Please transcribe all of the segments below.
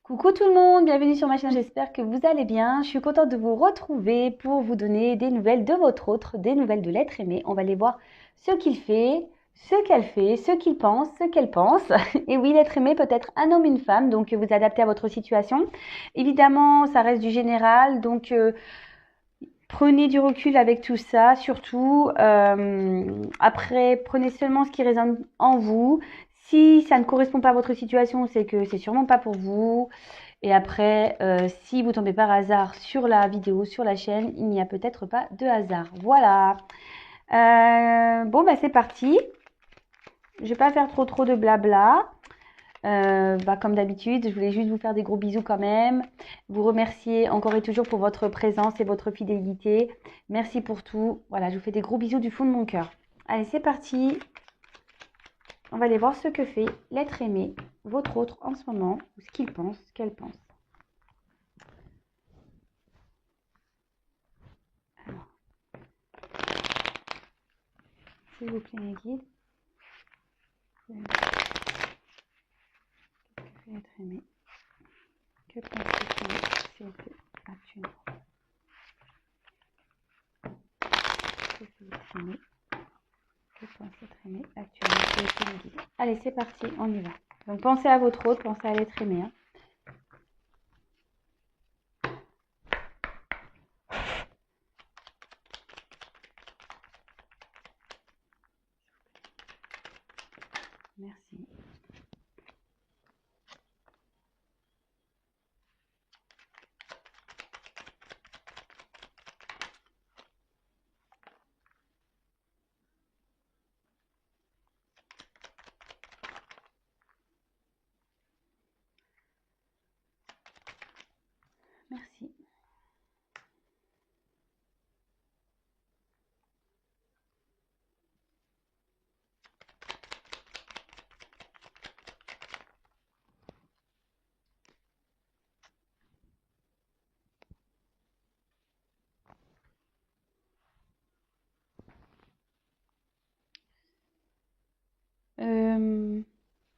Coucou tout le monde, bienvenue sur ma chaîne, j'espère que vous allez bien. Je suis contente de vous retrouver pour vous donner des nouvelles de votre autre, des nouvelles de l'être aimé. On va aller voir ce qu'il fait, ce qu'il pense, ce qu'elle pense. Et oui, l'être aimé peut être un homme, une femme, donc vous adaptez à votre situation. Évidemment, ça reste du général, donc prenez du recul avec tout ça, surtout. Après, prenez seulement ce qui résonne en vous. Si ça ne correspond pas à votre situation, c'est que c'est sûrement pas pour vous. Et après, si vous tombez par hasard sur la vidéo, sur la chaîne, il n'y a peut-être pas de hasard. Voilà. Bon, bah c'est parti. Je vais pas faire trop de blabla. Comme d'habitude, je voulais juste vous faire des gros bisous quand même. Vous remercier encore et toujours pour votre présence et votre fidélité. Merci pour tout. Voilà, je vous fais des gros bisous du fond de mon cœur. Allez, c'est parti. On va aller voir ce que fait l'être aimé, votre autre en ce moment, ou ce qu'il pense, ce qu'elle pense. Alors, s'il vous plaît, mes guides. Que fait l'être aimé? Que pense l'être aimé, s'il vous plaît, actuellement? Que fait l'être aimé? Que pense l'être aimé actuellement? S'il vous plaît, mes guides. Allez, c'est parti, on y va. Donc, pensez à votre autre, pensez à l'être aimé. Hein. Merci. Merci.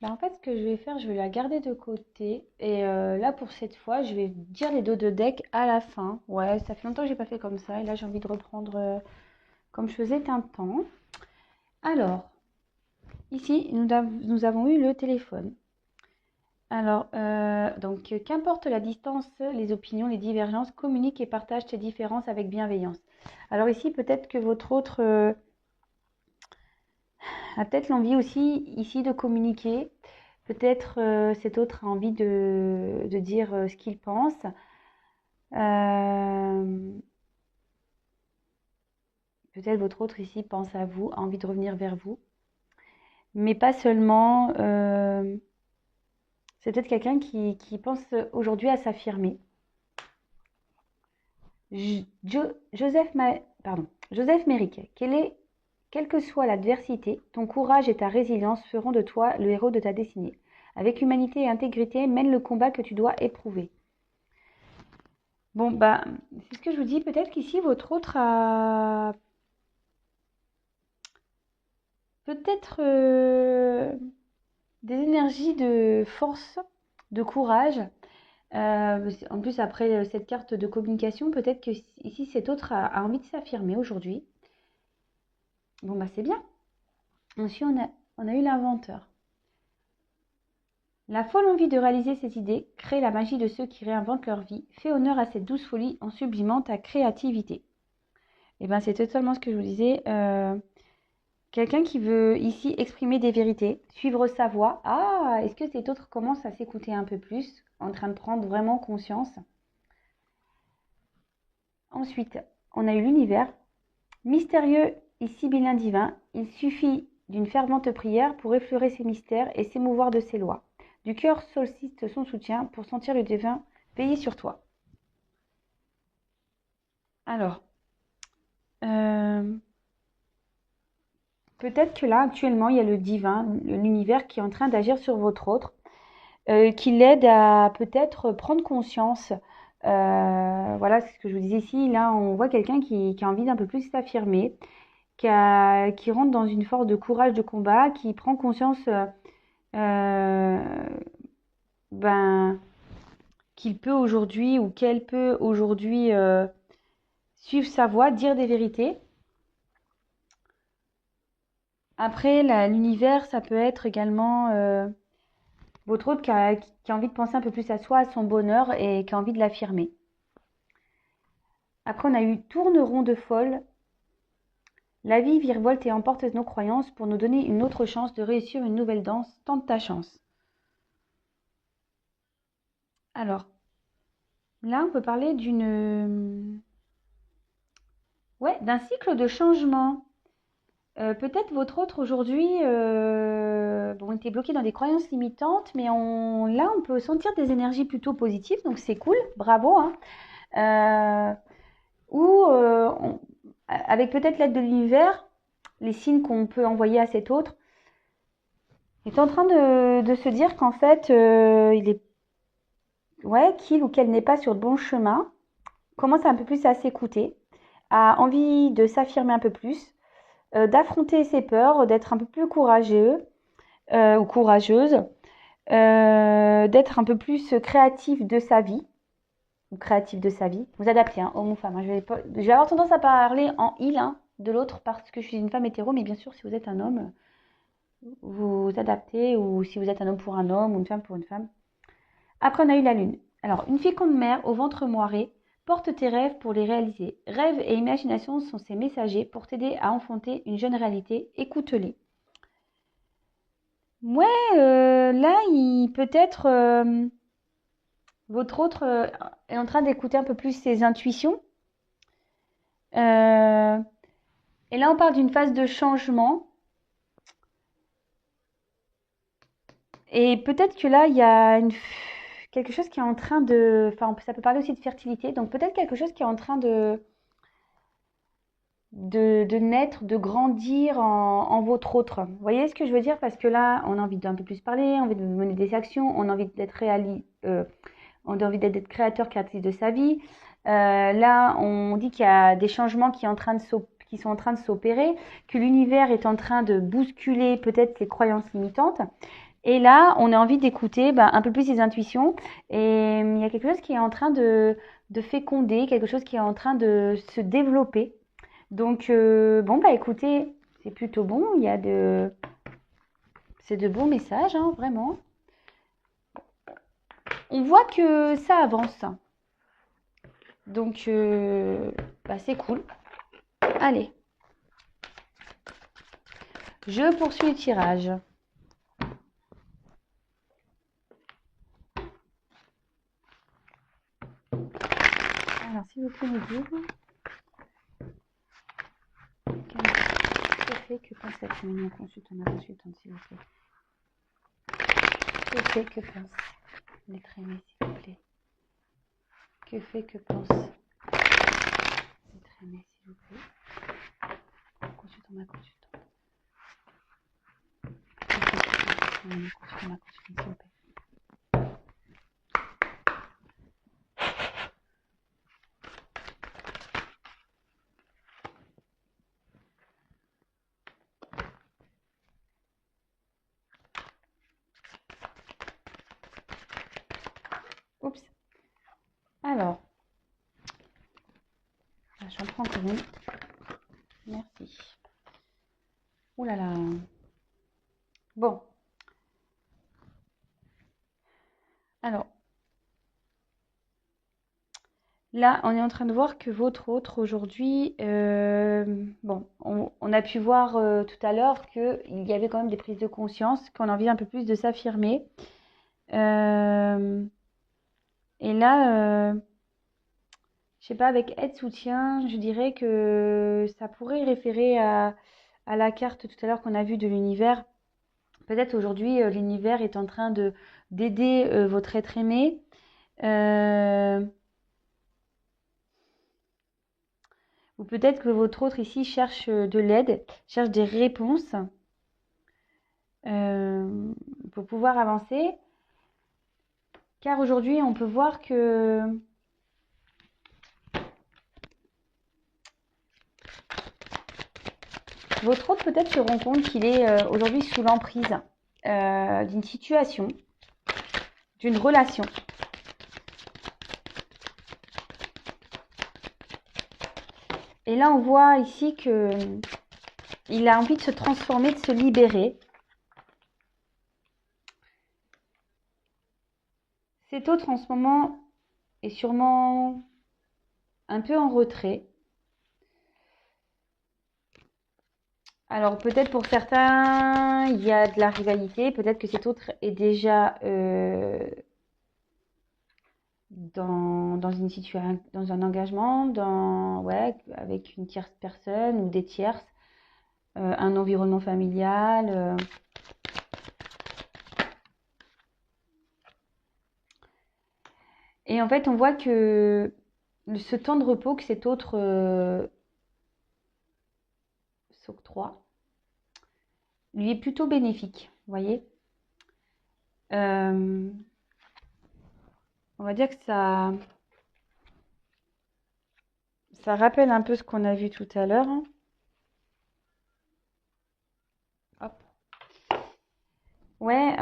En fait, ce que je vais faire, je vais la garder de côté. Et là, pour cette fois, je vais dire les dos de deck à la fin. Ouais, ça fait longtemps que j'ai pas fait comme ça. Et là, j'ai envie de reprendre comme je faisais un temps. Alors, ici, nous avons eu le téléphone. Alors, qu'importe la distance, les opinions, les divergences, communique et partage tes différences avec bienveillance. Alors ici, peut-être que votre autre a peut-être l'envie aussi ici de communiquer. Peut-être cet autre a envie de dire ce qu'il pense. Peut-être votre autre ici pense à vous, a envie de revenir vers vous. Mais pas seulement. C'est peut-être quelqu'un qui pense aujourd'hui à s'affirmer. Joseph Méric, quelle que soit l'adversité, ton courage et ta résilience feront de toi le héros de ta destinée. Avec humanité et intégrité, mène le combat que tu dois éprouver. Bon, bah, c'est ce que je vous dis. Peut-être qu'ici, votre autre a peut-être des énergies de force, de courage. En plus, après cette carte de communication, peut-être que ici, cet autre a envie de s'affirmer aujourd'hui. Bon, bah, c'est bien. Ensuite, on a eu l'inventeur. La folle envie de réaliser ses idées crée la magie de ceux qui réinventent leur vie. Fais honneur à cette douce folie en sublimant ta créativité. Et bien, c'est totalement ce que je vous disais. Quelqu'un qui veut ici exprimer des vérités, suivre sa voix. Ah, est-ce que cet autre commence à s'écouter un peu plus, en train de prendre vraiment conscience? Ensuite, on a eu l'univers. Mystérieux et sibyllin divin, il suffit d'une fervente prière pour effleurer ses mystères et s'émouvoir de ses lois. Du cœur sollicite son soutien pour sentir le divin veiller sur toi. Alors, peut-être que là, actuellement, il y a le divin, l'univers qui est en train d'agir sur votre autre, qui l'aide à peut-être prendre conscience. Voilà, c'est ce que je vous disais ici. Là, on voit quelqu'un qui a envie d'un peu plus s'affirmer, qui rentre dans une force de courage de combat, qui prend conscience ben, qu'il peut aujourd'hui ou qu'elle peut aujourd'hui suivre sa voie, dire des vérités. Après, l'univers, ça peut être également votre hôte qui a envie de penser un peu plus à soi, à son bonheur et qui a envie de l'affirmer. Après, on a eu tourne rond de folle. La vie virevolte et emporte nos croyances pour nous donner une autre chance de réussir une nouvelle danse. Tente ta chance. Alors, là, on peut parler d'un cycle de changement. Peut-être votre autre aujourd'hui était bloqué dans des croyances limitantes, mais là, on peut sentir des énergies plutôt positives, donc c'est cool, bravo. Hein. Avec peut-être l'aide de l'univers, les signes qu'on peut envoyer à cet autre, est en train de se dire qu'en fait, il est qu'il ou qu'elle n'est pas sur le bon chemin, commence un peu plus à s'écouter, a envie de s'affirmer un peu plus, d'affronter ses peurs, d'être un peu plus courageux ou courageuse, d'être un peu plus créatif de sa vie, ou créatif de sa vie. Vous adaptez, hein, homme ou femme. Hein. Je vais avoir tendance à parler en il de l'autre parce que je suis une femme hétéro, mais bien sûr, si vous êtes un homme, vous adaptez, ou si vous êtes un homme pour un homme ou une femme pour une femme. Après, on a eu la lune. Alors, une féconde mère au ventre moiré, porte tes rêves pour les réaliser. Rêves et imagination sont ces messagers pour t'aider à enfanter une jeune réalité. Écoute-les. Là, peut-être votre autre est en train d'écouter un peu plus ses intuitions. Et là, on parle d'une phase de changement. Et peut-être que là, il y a quelque chose qui est en train de... Enfin, ça peut parler aussi de fertilité. Donc, peut-être quelque chose qui est en train de naître, de grandir en votre autre. Vous voyez ce que je veux dire? Parce que là, on a envie d'un peu plus parler, on a envie de mener des actions, on a envie d'être on a envie d'être créateur, créatrice de sa vie. Là, on dit qu'il y a des changements qui sont en train de s'opérer, que l'univers est en train de bousculer peut-être ses croyances limitantes. Et là, on a envie d'écouter un peu plus ses intuitions. Et il y a quelque chose qui est en train de féconder, quelque chose qui est en train de se développer. Donc, écoutez, c'est plutôt bon. C'est de bons messages, hein, vraiment. On voit que ça avance. Donc, c'est cool. Allez. Je poursuis le tirage. Alors, s'il vous plaît, me dire. Que fait, que pense cette réunion consultante, ma consultante, s'il vous plaît. Que fait, que pense l'être aimé, s'il vous plaît. Que fait, que pense l'être aimé, s'il vous plaît. Consultant, ma consultante. Que fait, que pense consultant, ma consultante, s'il vous plaît. Oups. Alors, j'en prends encore une. Merci. Ouh là là. Bon. Alors, là, on est en train de voir que votre autre aujourd'hui, on a pu voir tout à l'heure qu'il y avait quand même des prises de conscience, qu'on a envie un peu plus de s'affirmer. Et là, je sais pas, avec aide, soutien, je dirais que ça pourrait référer à la carte tout à l'heure qu'on a vue de l'univers. Peut-être aujourd'hui, l'univers est en train d'aider votre être aimé. Ou peut-être que votre autre ici cherche de l'aide, cherche des réponses pour pouvoir avancer. Car aujourd'hui, on peut voir que votre autre peut-être se rend compte qu'il est aujourd'hui sous l'emprise d'une situation, d'une relation. Et là, on voit ici que il a envie de se transformer, de se libérer. Cet autre, en ce moment, est sûrement un peu en retrait. Alors, peut-être pour certains, il y a de la rivalité. Peut-être que cet autre est déjà dans une situation, dans un engagement, ouais, avec une tierce personne ou des tierces, un environnement familial. Et en fait, on voit que ce temps de repos que cet autre s'octroie lui est plutôt bénéfique, vous voyez. On va dire que ça rappelle un peu ce qu'on a vu tout à l'heure. Hop. Ouais,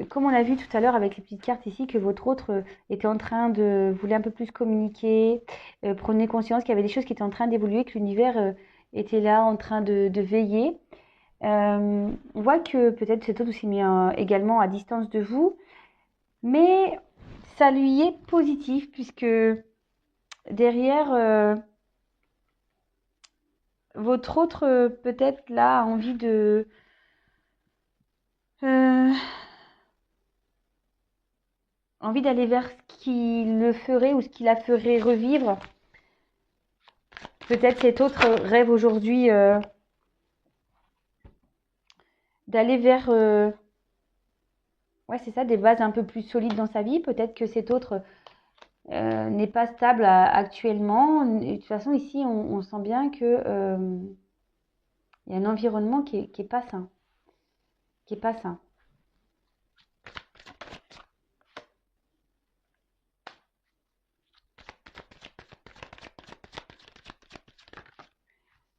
comme on l'a vu tout à l'heure avec les petites cartes ici, que votre autre était en train voulait un peu plus communiquer, prenez conscience qu'il y avait des choses qui étaient en train d'évoluer, que l'univers était là en train de veiller. On voit que peut-être cet autre s'est mis également à distance de vous, mais ça lui est positif puisque derrière, votre autre peut-être là a envie euh, envie d'aller vers ce qui le ferait ou ce qui la ferait revivre. Peut-être cet autre rêve aujourd'hui d'aller vers ouais, c'est ça, des bases un peu plus solides dans sa vie. Peut-être que cet autre n'est pas stable actuellement. Et de toute façon, ici, on sent bien que il y a un environnement qui est pas sain. Qui est pas sain.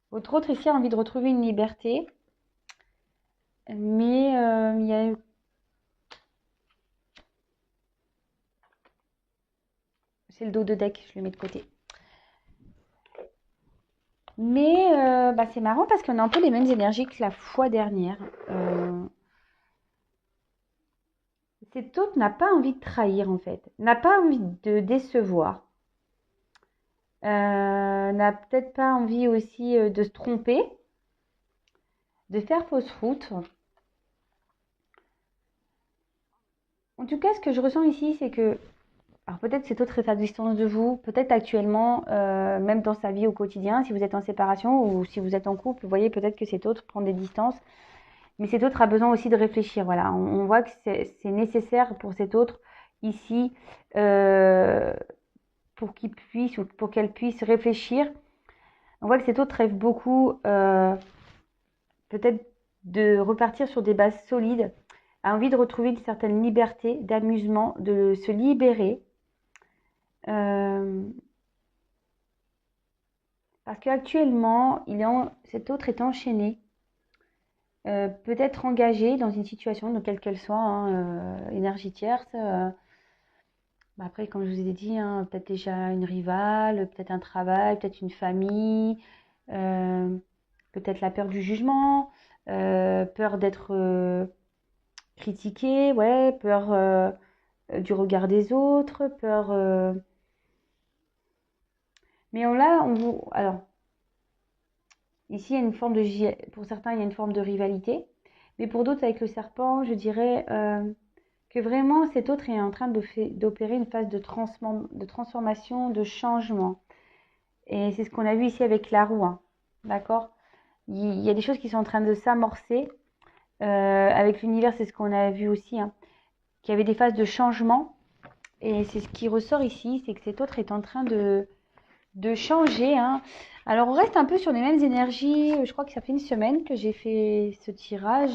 Votre autre ici a envie de retrouver une liberté. Mais il y a c'est le dos de deck, je le mets de côté. Mais bah, c'est marrant parce qu'on a un peu les mêmes énergies que la fois dernière. Cet autre n'a pas envie de trahir en fait, n'a pas envie de décevoir, n'a peut-être pas envie aussi de se tromper, de faire fausse route. En tout cas, ce que je ressens ici, c'est que, alors peut-être cet autre est à distance de vous, peut-être actuellement, même dans sa vie au quotidien, si vous êtes en séparation ou si vous êtes en couple, vous voyez peut-être que cet autre prend des distances. Mais cet autre a besoin aussi de réfléchir. Voilà, on voit que c'est nécessaire pour cet autre ici pour qu'il puisse ou pour qu'elle puisse réfléchir. On voit que cet autre rêve beaucoup peut-être de repartir sur des bases solides, a envie de retrouver une certaine liberté, d'amusement, de se libérer. Parce qu'actuellement, cet autre est enchaîné. Peut-être engagé dans une situation, de quelle qu'elle soit, hein, énergie tierce. Bah après, comme je vous ai dit, hein, peut-être déjà une rivale, peut-être un travail, peut-être une famille, peut-être la peur du jugement, peur d'être critiqué, ouais, peur du regard des autres, peur. Mais alors, ici, il y a une forme pour certains, il y a une forme de rivalité, mais pour d'autres, avec le serpent, je dirais que vraiment cet autre est en train d'opérer une phase de transformation, de changement. Et c'est ce qu'on a vu ici avec la roue, hein. D'accord? Il y a des choses qui sont en train de s'amorcer. Avec l'univers, c'est ce qu'on a vu aussi, hein, qu'il y avait des phases de changement. Et c'est ce qui ressort ici, c'est que cet autre est en train de changer, hein. Alors, on reste un peu sur les mêmes énergies. Je crois que ça fait une semaine que j'ai fait ce tirage.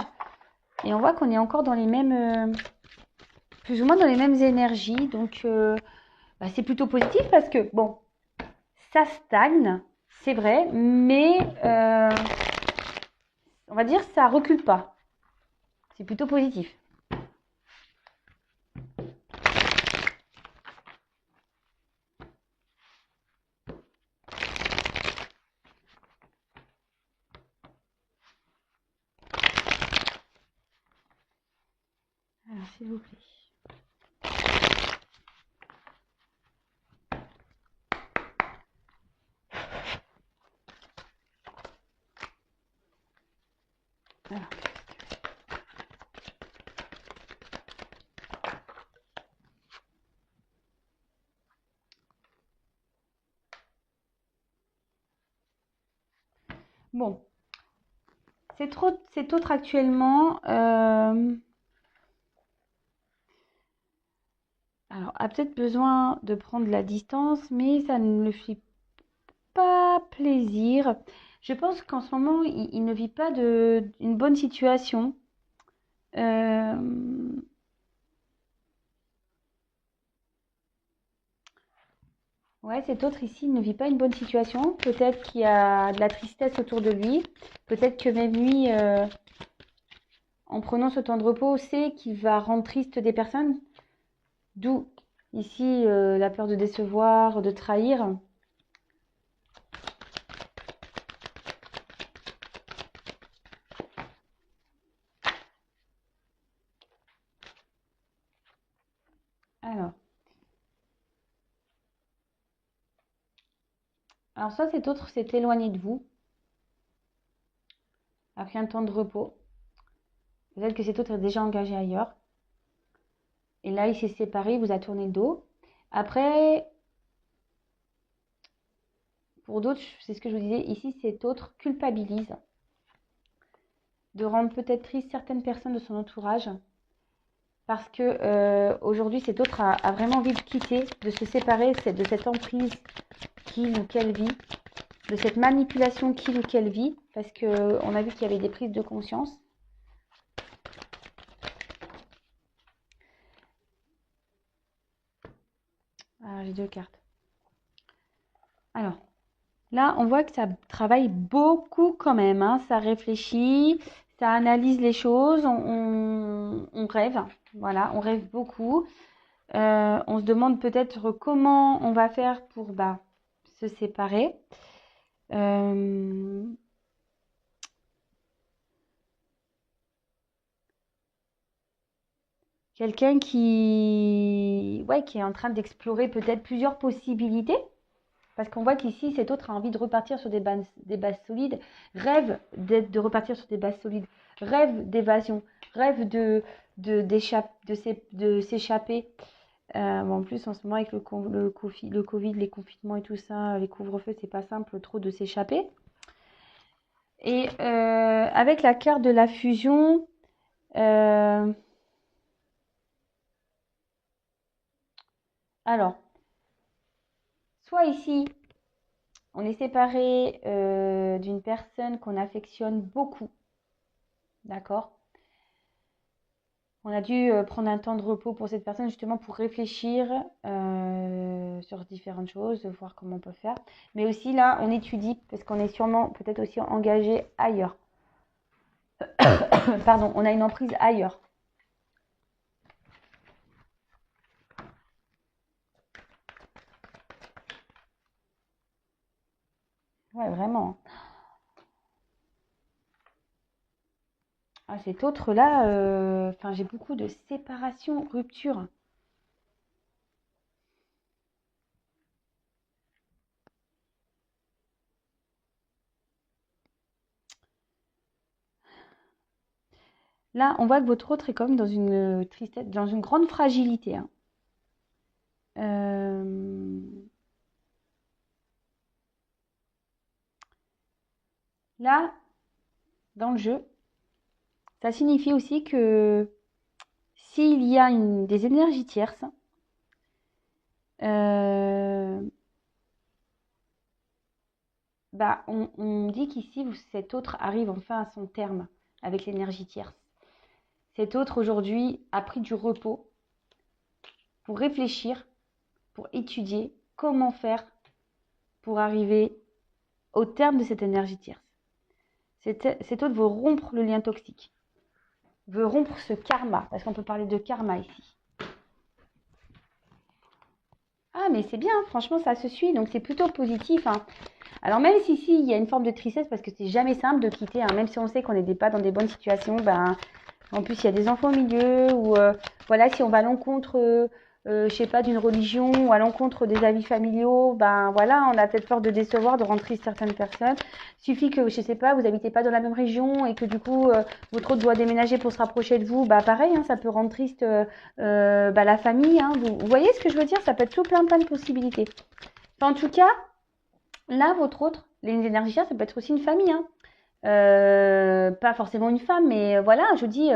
Et on voit qu'on est encore dans les mêmes, plus ou moins dans les mêmes énergies. Donc, bah, c'est plutôt positif parce que, bon, ça stagne, c'est vrai, mais on va dire ça recule pas. C'est plutôt positif. s'il vous plaît. Alors. Bon, cet autre actuellement alors, a peut-être besoin de prendre la distance, mais ça ne le fait pas plaisir. Je pense qu'en ce moment, il ne vit pas une bonne situation. Ouais, cet autre ici il ne vit pas une bonne situation. Peut-être qu'il y a de la tristesse autour de lui. Peut-être que même lui, en prenant ce temps de repos, sait qu'il va rendre triste des personnes. D'où ici la peur de décevoir, de trahir. Alors soit cet autre s'est éloigné de vous, a pris un temps de repos. Peut-être que cet autre est déjà engagé ailleurs. Et là, il s'est séparé, il vous a tourné le dos. Après, pour d'autres, c'est ce que je vous disais, ici, cet autre culpabilise de rendre peut-être triste certaines personnes de son entourage. Parce que aujourd'hui, cet autre a vraiment envie de quitter, de se séparer de cette emprise qu'il ou qu'elle vit, de cette manipulation qu'il ou qu'elle vit, parce qu'on a vu qu'il y avait des prises de conscience. Ah, j'ai 2 cartes. Alors, là, on voit que ça travaille beaucoup quand même, hein. Ça réfléchit, ça analyse les choses, on rêve, voilà, on rêve beaucoup. On se demande peut-être comment on va faire pour se séparer. Quelqu'un qui est en train d'explorer peut-être plusieurs possibilités. Parce qu'on voit qu'ici, cet autre a envie de repartir sur des bases solides, rêve de repartir sur des bases solides, rêve d'évasion, rêve de s'échapper. En plus, en ce moment, avec le Covid, les confinements et tout ça, les couvre-feux, c'est pas simple trop de s'échapper. Et avec la carte de la fusion, alors, soit ici, on est séparé d'une personne qu'on affectionne beaucoup, d'accord? On a dû prendre un temps de repos pour cette personne justement pour réfléchir sur différentes choses, voir comment on peut faire. Mais aussi là, on étudie parce qu'on est sûrement peut-être aussi engagé ailleurs. Pardon, on a une emprise ailleurs. Ouais, vraiment. Ah, cet autre-là, j'ai beaucoup de séparation, rupture. Là, on voit que votre autre est comme dans une tristesse, dans une grande fragilité, hein. Là, dans le jeu, ça signifie aussi que s'il y a des énergies tierces, on dit qu'ici, cet autre arrive enfin à son terme avec l'énergie tierce. Cet autre, aujourd'hui, a pris du repos pour réfléchir, pour étudier comment faire pour arriver au terme de cette énergie tierce. Cet autre veut rompre le lien toxique, veut rompre ce karma, parce qu'on peut parler de karma ici. Ah, mais c'est bien, franchement, ça se suit, donc c'est plutôt positif, hein. Alors même si ici, il y a une forme de tristesse, parce que c'est jamais simple de quitter, hein, même si on sait qu'on n'est pas dans des bonnes situations, en plus, il y a des enfants au milieu, ou voilà, si on va à l'encontre, je sais pas, d'une religion ou à l'encontre des avis familiaux, ben voilà, on a peut-être peur de décevoir, de rendre triste certaines personnes. Suffit que, je sais pas, vous habitez pas dans la même région et que du coup, votre hôte doit déménager pour se rapprocher de vous, bah pareil, hein, ça peut rendre triste bah, la famille. Hein. Vous voyez ce que je veux dire? Ça peut être tout plein de possibilités. Enfin, en tout cas, là, votre autre, les énergies, ça peut être aussi une famille. Hein. Pas forcément une femme, mais voilà, je vous dis,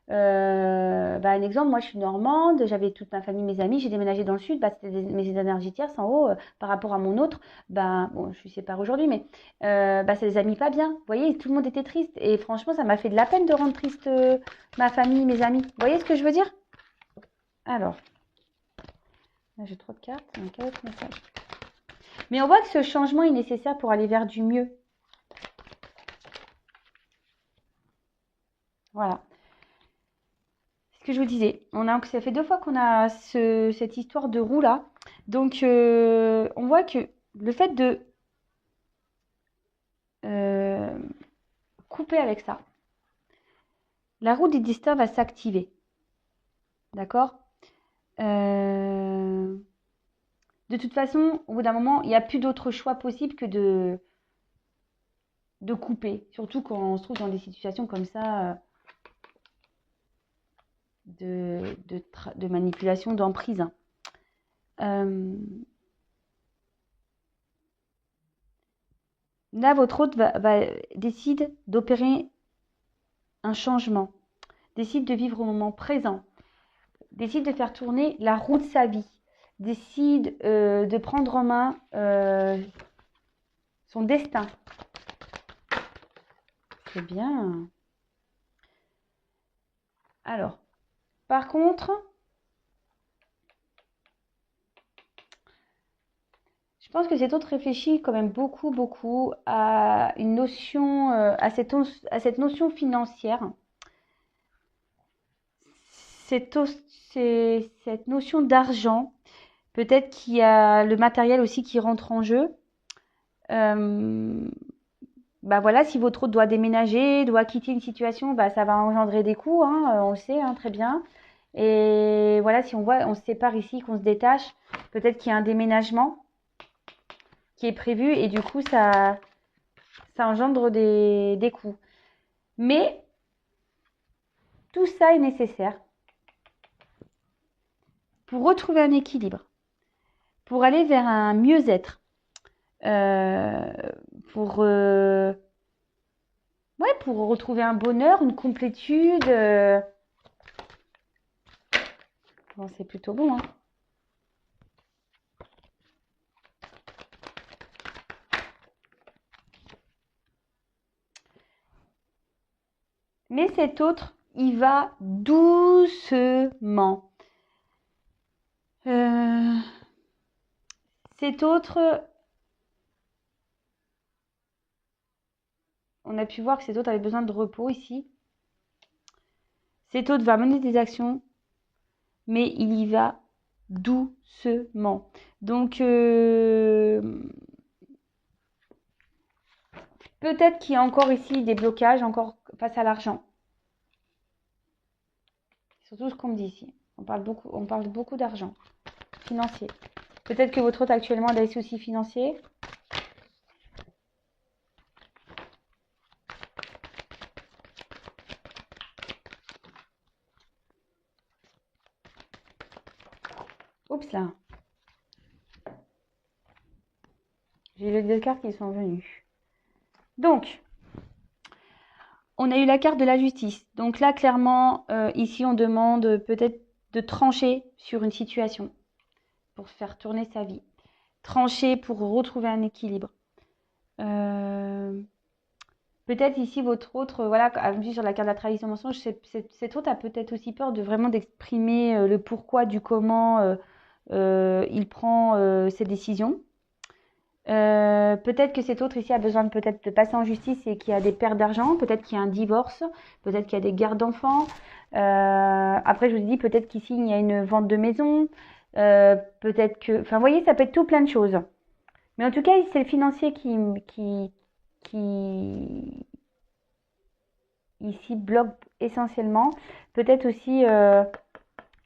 bah, un exemple, moi je suis normande, j'avais toute ma famille, mes amis, j'ai déménagé dans le sud, bah, c'était mes énergies tierces en haut, par rapport à mon autre, bah, bon, je suis séparée aujourd'hui, mais bah, ça les a mis pas bien. Vous voyez, tout le monde était triste, et franchement, ça m'a fait de la peine de rendre triste ma famille, mes amis. Vous voyez ce que je veux dire? Alors, là j'ai trop de cartes, un autre message. Mais on voit que ce changement est nécessaire pour aller vers du mieux. Voilà. Ce que je vous disais, ça fait 2 fois qu'on a cette histoire de roue là. Donc, on voit que le fait de couper avec ça, la roue des destins va s'activer. D'accord? De toute façon, au bout d'un moment, il n'y a plus d'autre choix possible que de couper. Surtout quand on se trouve dans des situations comme ça de manipulation, d'emprise. Là, votre hôte décide d'opérer un changement, décide de vivre au moment présent, décide de faire tourner la roue de sa vie, décide de prendre en main son destin. C'est bien. Alors, par contre, je pense que cet autre réfléchit quand même beaucoup à une notion, à cette notion financière. Cette notion d'argent, peut-être qu'il y a le matériel aussi qui rentre en jeu. Bah voilà, si votre hôte doit déménager, doit quitter une situation, bah ça va engendrer des coûts, hein, on le sait hein, très bien. Et voilà, si on se sépare ici, qu'on se détache, peut-être qu'il y a un déménagement qui est prévu et du coup ça engendre des coûts. Mais tout ça est nécessaire pour retrouver un équilibre, pour aller vers un mieux-être, pour retrouver un bonheur, une complétude. Bon, c'est plutôt bon, hein. Mais cet autre, il va doucement. Cet autre, on a pu voir que cet autre avait besoin de repos ici. Cet autre va mener des actions, mais il y va doucement. Donc, peut-être qu'il y a encore ici des blocages, encore face à l'argent. C'est surtout ce qu'on me dit ici. On parle beaucoup d'argent financier. Peut-être que votre hôte actuellement a des soucis financiers. Oups là. J'ai eu les 2 cartes qui sont venues. Donc, on a eu la carte de la justice. Donc là, clairement, ici, on demande peut-être de trancher sur une situation pour faire tourner sa vie. Trancher pour retrouver un équilibre. Peut-être ici, votre autre, voilà, sur la carte de la trahison mensonge, cet autre a peut-être aussi peur de vraiment d'exprimer le pourquoi du comment il prend ses décisions. Peut-être que cet autre ici a besoin peut-être de passer en justice et qu'il y a des pertes d'argent, peut-être qu'il y a un divorce, peut-être qu'il y a des gardes d'enfants. Après, je vous dis peut-être qu'ici il y a une vente de maison, peut-être que, enfin, vous voyez, ça peut être tout plein de choses. Mais en tout cas, c'est le financier qui ici bloque essentiellement. Peut-être aussi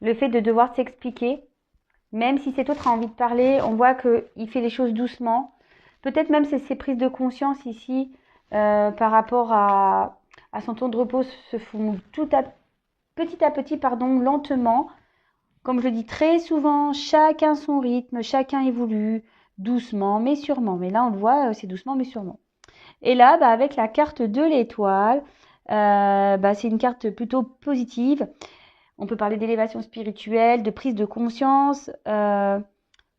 le fait de devoir s'expliquer, même si cet autre a envie de parler, on voit qu'il fait les choses doucement. Peut-être même ces prises de conscience ici par rapport à son temps de repos se font petit à petit, pardon, lentement. Comme je dis très souvent, chacun son rythme, chacun évolue doucement mais sûrement. Mais là, on le voit, c'est doucement mais sûrement. Et là, avec la carte de l'étoile, c'est une carte plutôt positive. On peut parler d'élévation spirituelle, de prise de conscience.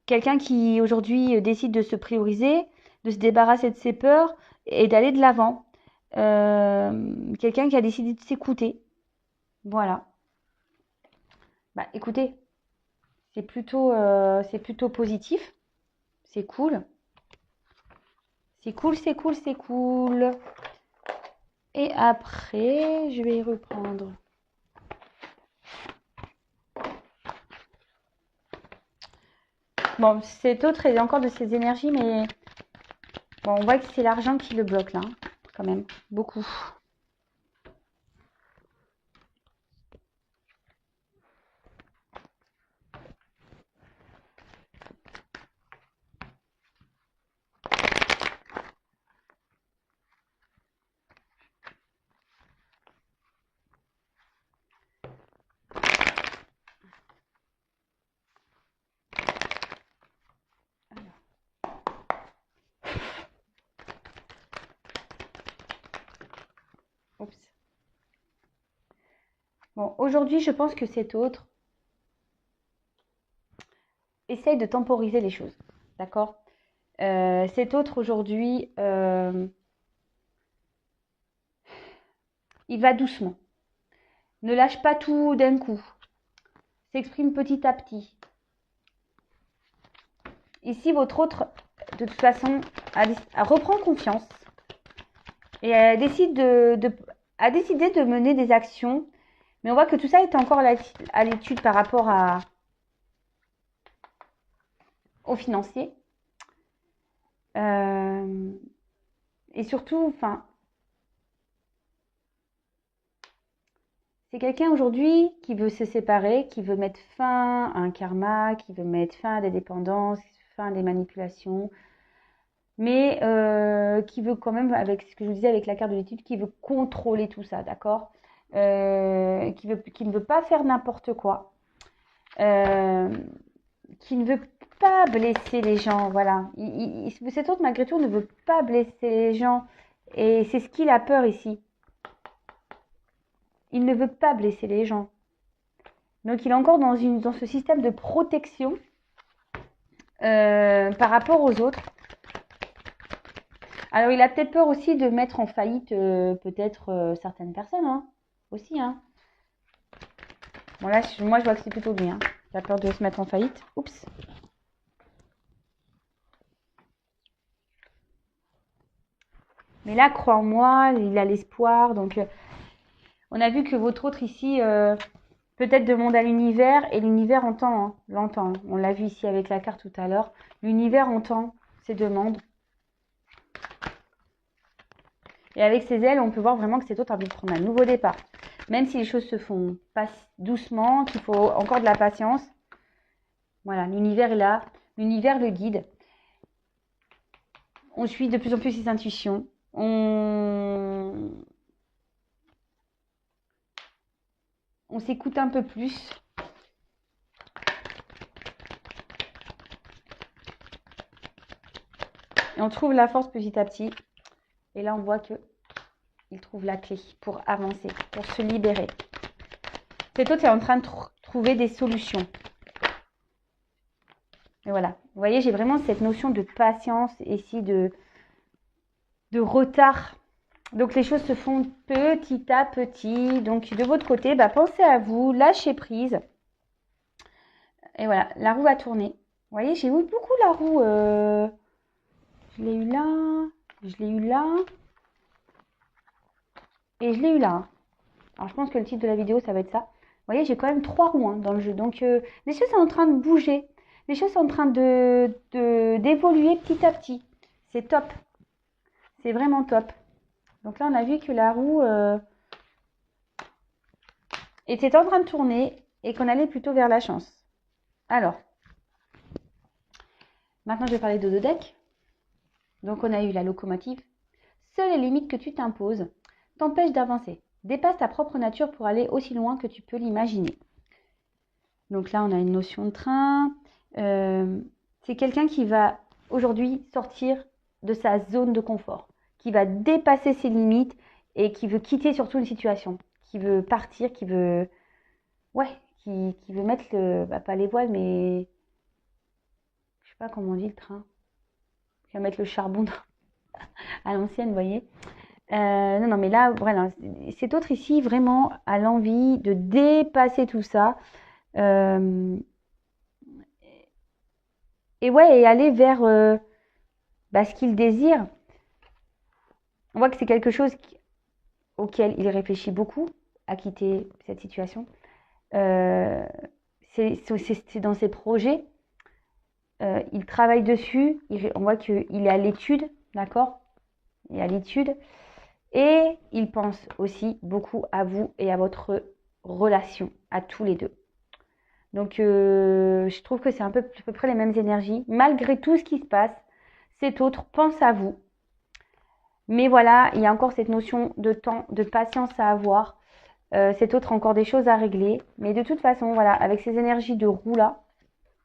Quelqu'un qui aujourd'hui décide de se prioriser, de se débarrasser de ses peurs et d'aller de l'avant. Quelqu'un qui a décidé de s'écouter. Voilà. Écoutez, c'est plutôt positif. C'est cool. C'est cool, c'est cool, c'est cool. Et après, je vais y reprendre. Bon, cet autre est encore de ses énergies, mais bon, on voit que c'est l'argent qui le bloque là, quand même, beaucoup. Oups. Bon, aujourd'hui, je pense que cet autre essaye de temporiser les choses, d'accord? Cet autre aujourd'hui, il va doucement. Ne lâche pas tout d'un coup. S'exprime petit à petit. Ici, votre autre, de toute façon, reprend confiance et décidé de mener des actions. Mais on voit que tout ça est encore à l'étude par rapport aux financiers. Et surtout, c'est quelqu'un aujourd'hui qui veut se séparer, qui veut mettre fin à un karma, qui veut mettre fin à des dépendances, fin à des manipulations, mais qui veut quand même, avec ce que je vous disais avec la carte de l'étude, qui veut contrôler tout ça, d'accord? Qui ne veut pas faire n'importe quoi, qui ne veut pas blesser les gens, voilà. Cet autre, malgré tout, ne veut pas blesser les gens, et c'est ce qu'il a peur ici. Il ne veut pas blesser les gens. Donc, il est encore dans ce système de protection par rapport aux autres. Alors, il a peut-être peur aussi de mettre en faillite peut-être certaines personnes, hein, aussi. Hein. Bon, là, moi, je vois que c'est plutôt lui. Hein. Il a peur de se mettre en faillite. Oups. Mais là, crois en moi, il a l'espoir. Donc, on a vu que votre autre ici, peut-être demande à l'univers, et l'univers entend, hein, l'entend. On l'a vu ici avec la carte tout à l'heure. L'univers entend ses demandes. Et avec ses ailes, on peut voir vraiment que cet autre a envie de prendre un nouveau départ. Même si les choses se font pas doucement, qu'il faut encore de la patience. Voilà, l'univers est là. L'univers le guide. On suit de plus en plus ses intuitions. On s'écoute un peu plus. Et on trouve la force petit à petit. Et là, on voit qu'il trouve la clé pour avancer, pour se libérer. Cet autre est en train de trouver des solutions. Et voilà. Vous voyez, j'ai vraiment cette notion de patience ici, de retard. Donc, les choses se font petit à petit. Donc, de votre côté, pensez à vous, lâchez prise. Et voilà, la roue va tourner. Vous voyez, j'ai eu beaucoup la roue. Je l'ai eu là, je l'ai eu là. Et je l'ai eu là. Alors, je pense que le titre de la vidéo, ça va être ça. Vous voyez, j'ai quand même 3 roues dans le jeu. Donc, les choses sont en train de bouger. Les choses sont en train d'évoluer petit à petit. C'est top. C'est vraiment top. Donc là, on a vu que la roue était en train de tourner. et qu'on allait plutôt vers la chance. Alors, maintenant je vais parler de deux decks. Donc on a eu la locomotive. Seules les limites que tu t'imposes t'empêchent d'avancer. Dépasse ta propre nature pour aller aussi loin que tu peux l'imaginer. Donc là on a une notion de train. C'est quelqu'un qui va aujourd'hui sortir de sa zone de confort, qui va dépasser ses limites et qui veut quitter surtout une situation, qui veut partir, qui veut mettre pas les voiles, mais je sais pas comment on dit le train, qui va mettre le charbon à l'ancienne, vous voyez. Non, mais là, voilà, cet autre ici, vraiment, a l'envie de dépasser tout ça. Et aller vers ce qu'il désire. On voit que c'est quelque chose auquel il réfléchit beaucoup, à quitter cette situation. C'est dans ses projets. Il travaille dessus. On voit qu'il est à l'étude, d'accord? Il est à l'étude. Et il pense aussi beaucoup à vous et à votre relation, à tous les deux. Donc, je trouve que c'est à peu près les mêmes énergies. Malgré tout ce qui se passe, cet autre pense à vous. Mais voilà, il y a encore cette notion de temps, de patience à avoir. Cet autre a encore des choses à régler. Mais de toute façon, voilà, avec ces énergies de roue là,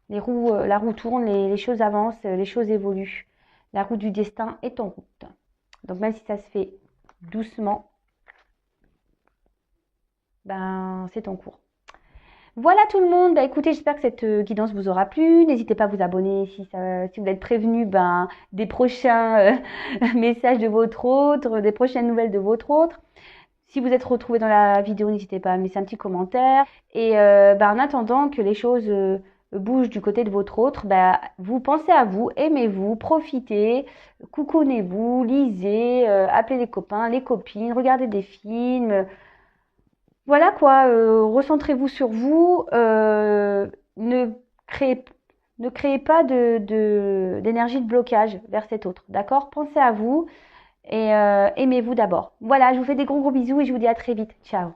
la roue tourne, les choses avancent, les choses évoluent. La roue du destin est en route. Donc, même si ça se fait doucement, c'est en cours. Voilà tout le monde, écoutez, j'espère que cette guidance vous aura plu. N'hésitez pas à vous abonner si vous êtes prévenu des prochains messages de votre autre, des prochaines nouvelles de votre autre. Si vous êtes retrouvé dans la vidéo, n'hésitez pas à me laisser un petit commentaire. Et en attendant que les choses bougent du côté de votre autre, vous pensez à vous, aimez-vous, profitez, coucounez-vous, lisez, appelez les copains, les copines, regardez des films. Voilà quoi, recentrez-vous sur vous, ne créez pas d'énergie de blocage vers cet autre, d'accord? Pensez à vous et aimez-vous d'abord. Voilà, je vous fais des gros bisous et je vous dis à très vite. Ciao.